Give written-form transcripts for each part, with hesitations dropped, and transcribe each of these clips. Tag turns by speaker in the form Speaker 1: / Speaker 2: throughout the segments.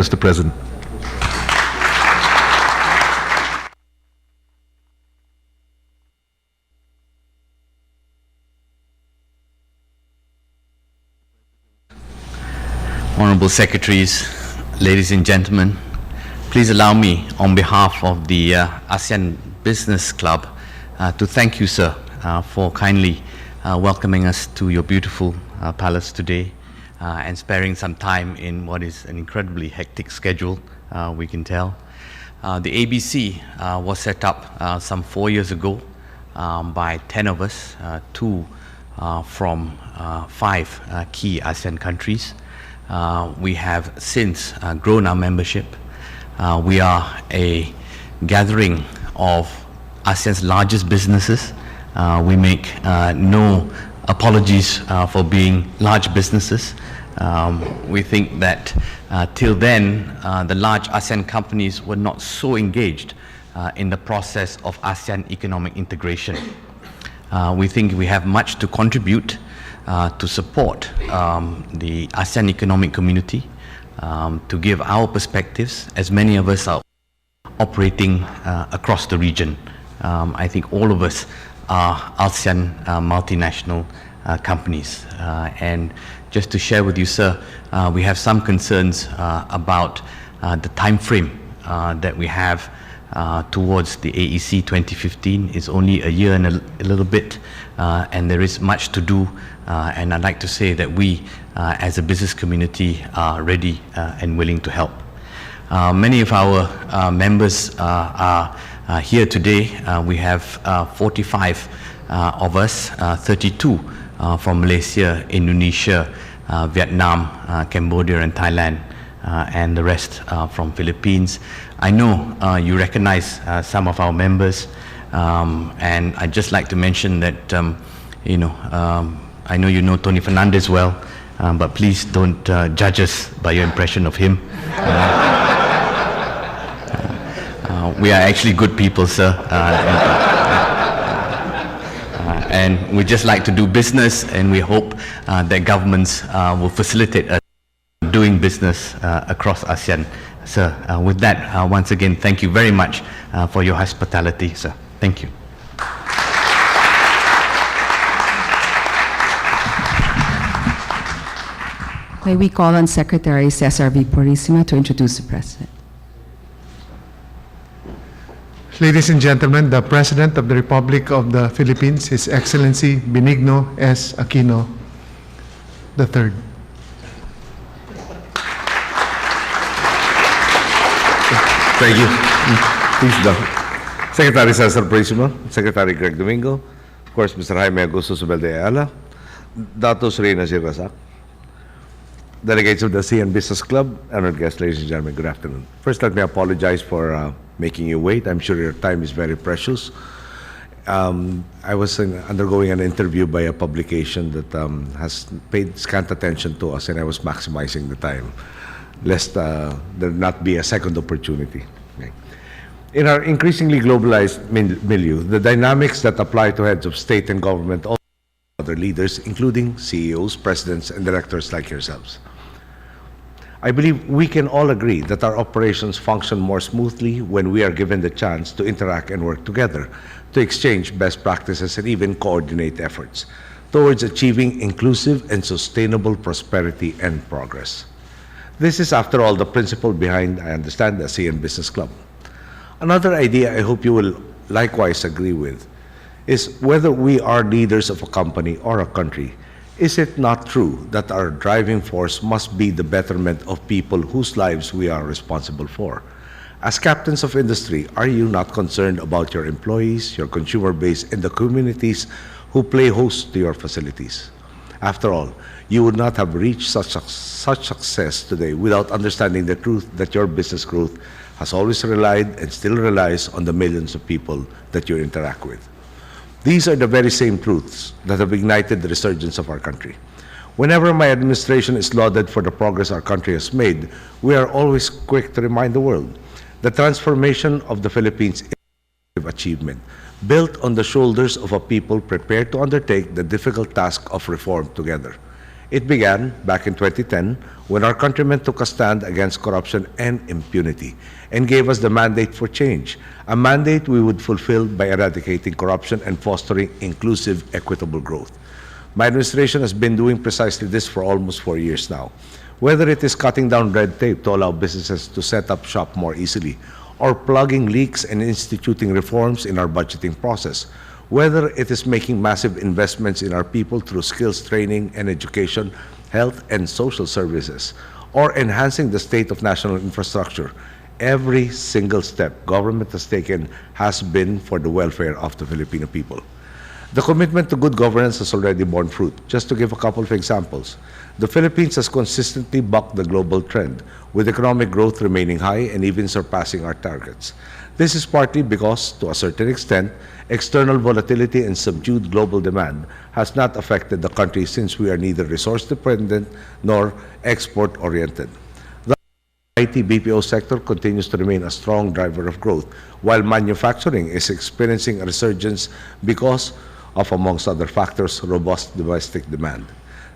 Speaker 1: Mr. President.
Speaker 2: Honorable Secretaries, ladies and gentlemen, please allow me on behalf of the ASEAN Business Club to thank you, sir, for kindly welcoming us to your beautiful palace today and sparing some time in what is an incredibly hectic schedule, we can tell. The ABC was set up some 4 years ago by 10 of us, 2 from 5 key ASEAN countries. We have since grown our membership. We are a gathering of ASEAN's largest businesses. We make no apologies for being large businesses. We think that till then, the large ASEAN companies were not so engaged in the process of ASEAN economic integration. We think we have much to contribute to support the ASEAN economic community, to give our perspectives, as many of us are operating across the region. I think all of us are ASEAN multinational companies. And just to share with you, sir, we have some concerns about the time frame that we have towards the AEC 2015. Is only a year and a little bit, and there is much to do. And I'd like to say that we, as a business community, are ready and willing to help. Many of our members are here today. We have 45 of us, 32 from Malaysia, Indonesia, Vietnam, Cambodia and Thailand, and the rest from Philippines. I know you recognize some of our members, and I'd just like to mention that, I know you know Tony Fernandez well, but please don't judge us by your impression of him. We are actually good people, sir. And we just like to do business, and we hope that governments will facilitate us doing business across ASEAN. Sir, with that, once again, thank you very much for your hospitality, sir. Thank you.
Speaker 3: May we call on Secretary Cesar V. Purisima to introduce the President.
Speaker 4: Ladies and gentlemen, the President of the Republic of the Philippines, His Excellency Benigno S. Aquino III.
Speaker 5: Thank you. Please down. Secretary Cesar Purisima, Secretary Greg Domingo, of course, Mr. Jaime Augusto Sobel de Ayala, Datos Reyna Rasak, delegates of the ASEAN Business Club, honored guests, ladies and gentlemen, good afternoon. First, let me apologize for making you wait. I'm sure your time is very precious. I was undergoing an interview by a publication that has paid scant attention to us, and I was maximizing the time, lest there not be a second opportunity. Okay. In our increasingly globalized milieu, the dynamics that apply to heads of state and government, all other leaders, including CEOs, presidents, and directors like yourselves. I believe we can all agree that our operations function more smoothly when we are given the chance to interact and work together, to exchange best practices and even coordinate efforts towards achieving inclusive and sustainable prosperity and progress. This is, after all, the principle behind, I understand, the ASEAN Business Club. Another idea I hope you will likewise agree with is whether we are leaders of a company or a country, is it not true that our driving force must be the betterment of people whose lives we are responsible for? As captains of industry, are you not concerned about your employees, your consumer base, and the communities who play host to your facilities? After all, you would not have reached such success today without understanding the truth that your business growth has always relied and still relies on the millions of people that you interact with. These are the very same truths that have ignited the resurgence of our country. Whenever my administration is lauded for the progress our country has made, we are always quick to remind the world the transformation of the Philippines is an achievement built on the shoulders of a people prepared to undertake the difficult task of reform together. It began back in 2010 when our countrymen took a stand against corruption and impunity and gave us the mandate for change, a mandate we would fulfill by eradicating corruption and fostering inclusive, equitable growth. My administration has been doing precisely this for almost 4 years now. Whether it is cutting down red tape to allow businesses to set up shop more easily, or plugging leaks and instituting reforms in our budgeting process, whether it is making massive investments in our people through skills training and education, health and social services, or enhancing the state of national infrastructure, every single step government has taken has been for the welfare of the Filipino people. The commitment to good governance has already borne fruit. Just to give a couple of examples, the Philippines has consistently bucked the global trend, with economic growth remaining high and even surpassing our targets. This is partly because, to a certain extent, external volatility and subdued global demand has not affected the country since we are neither resource-dependent nor export-oriented. The IT BPO sector continues to remain a strong driver of growth, while manufacturing is experiencing a resurgence because of, amongst other factors, robust domestic demand.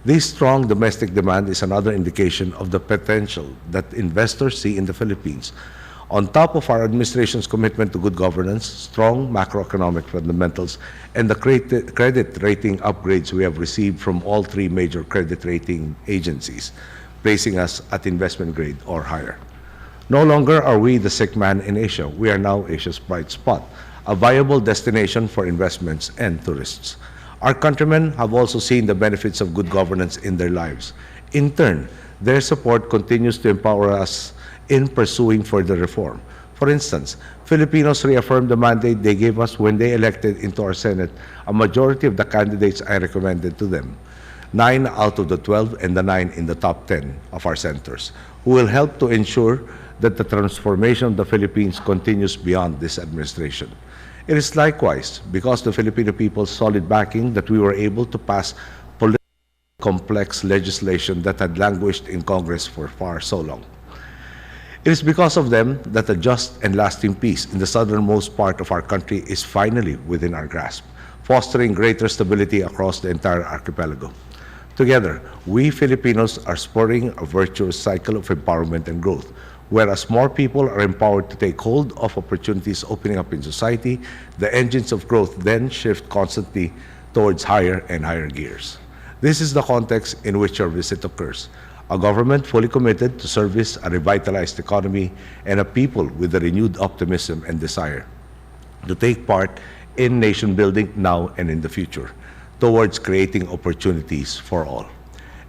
Speaker 5: This strong domestic demand is another indication of the potential that investors see in the Philippines. On top of our administration's commitment to good governance, strong macroeconomic fundamentals, and the credit rating upgrades we have received from all three major credit rating agencies, placing us at investment grade or higher. No longer are we the sick man in Asia. We are now Asia's bright spot, a viable destination for investments and tourists. Our countrymen have also seen the benefits of good governance in their lives. In turn, their support continues to empower us in pursuing further reform. For instance, Filipinos reaffirmed the mandate they gave us when they elected into our Senate a majority of the candidates I recommended to them, 9 out of the 12 and the 9 in the top 10 of our senators, who will help to ensure that the transformation of the Philippines continues beyond this administration. It is likewise because the Filipino people's solid backing that we were able to pass politically complex legislation that had languished in Congress for far so long. It is because of them that a just and lasting peace in the southernmost part of our country is finally within our grasp, fostering greater stability across the entire archipelago. Together, we Filipinos are spurring a virtuous cycle of empowerment and growth, whereas more people are empowered to take hold of opportunities opening up in society, the engines of growth then shift constantly towards higher and higher gears. This is the context in which our visit occurs. A government fully committed to service a revitalized economy and a people with a renewed optimism and desire to take part in nation building now and in the future, towards creating opportunities for all.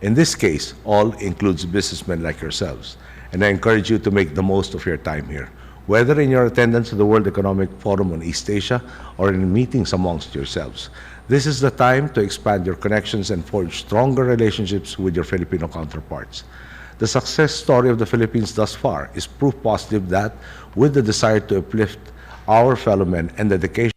Speaker 5: In this case, all includes businessmen like yourselves, and I encourage you to make the most of your time here, whether in your attendance to the World Economic Forum on East Asia or in meetings amongst yourselves. This is the time to expand your connections and forge stronger relationships with your Filipino counterparts. The success story of the Philippines thus far is proof positive that, with the desire to uplift our fellow men and the dedication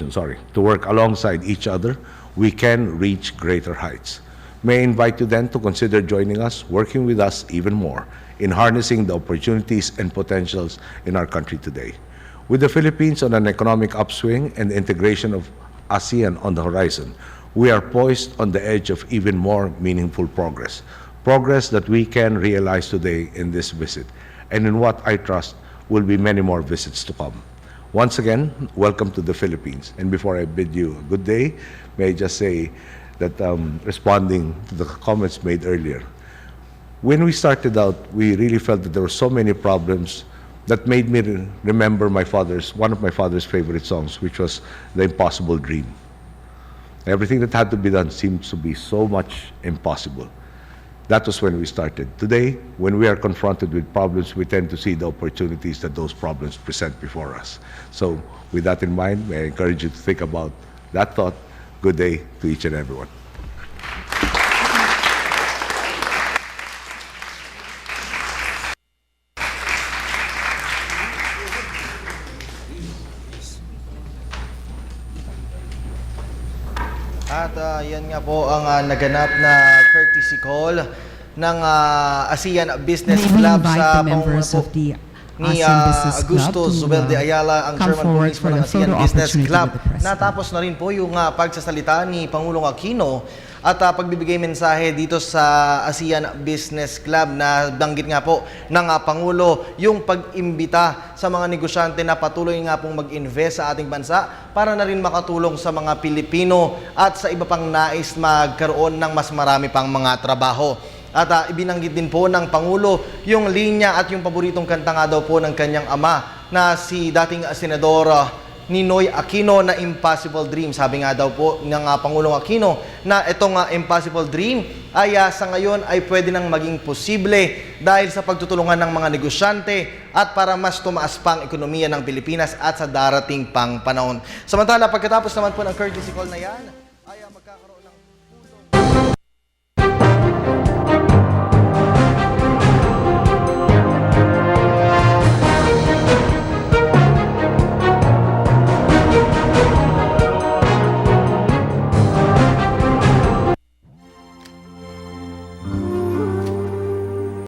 Speaker 5: to work alongside each other, we can reach greater heights. May I invite you then to consider joining us, working with us even more in harnessing the opportunities and potentials in our country today. With the Philippines on an economic upswing and the integration of ASEAN on the horizon, we are poised on the edge of even more meaningful progress that we can realize today in this visit, and in what I trust will be many more visits to come. Once again, welcome to the Philippines. And before I bid you a good day, may I just say that responding to the comments made earlier, when we started out, we really felt that there were so many problems that made me remember one of my father's favorite songs, which was The Impossible Dream. Everything that had to be done seemed to be so much impossible. That was when we started. Today, when we are confronted with problems, we tend to see the opportunities that those problems present before us. So with that in mind, may I encourage you to think about that thought. Good day to each and everyone.
Speaker 1: At yan nga po ang naganap na courtesy call ng ASEAN Business
Speaker 3: May we
Speaker 1: Club
Speaker 3: invite
Speaker 1: sa
Speaker 3: the members
Speaker 1: pangunguna
Speaker 3: of the
Speaker 1: ni
Speaker 3: ASEAN Business Club
Speaker 1: Augusto
Speaker 3: to,
Speaker 1: Zubel de Ayala, ang
Speaker 3: come
Speaker 1: chairman po
Speaker 3: forward
Speaker 1: mismo
Speaker 3: for
Speaker 1: ng
Speaker 3: the
Speaker 1: ASEAN
Speaker 3: photo
Speaker 1: Business
Speaker 3: opportunity
Speaker 1: Club.
Speaker 3: with the President.
Speaker 1: Natapos na rin po yung pagsasalita ni Pangulong Aquino at pagbibigay mensahe dito sa ASEAN Business Club na banggit nga po ng Pangulo yung pag-imbita sa mga negosyante na patuloy nga pong mag-invest sa ating bansa para na rin makatulong sa mga Pilipino at sa iba pang nais magkaroon ng mas marami pang mga trabaho. At ibinanggit din po ng Pangulo yung linya at yung paboritong kanta nga daw po ng kanyang ama na si dating Senador Ninoy Aquino na Impossible Dream. Sabi nga daw po ng Pangulong Aquino na itong Impossible Dream ay sa ngayon ay pwede nang maging posible dahil sa pagtutulungan ng mga negosyante at para mas tumaas pang ekonomiya ng Pilipinas at sa darating pang panahon. Samantala, pagkatapos naman po ng courtesy call na yan,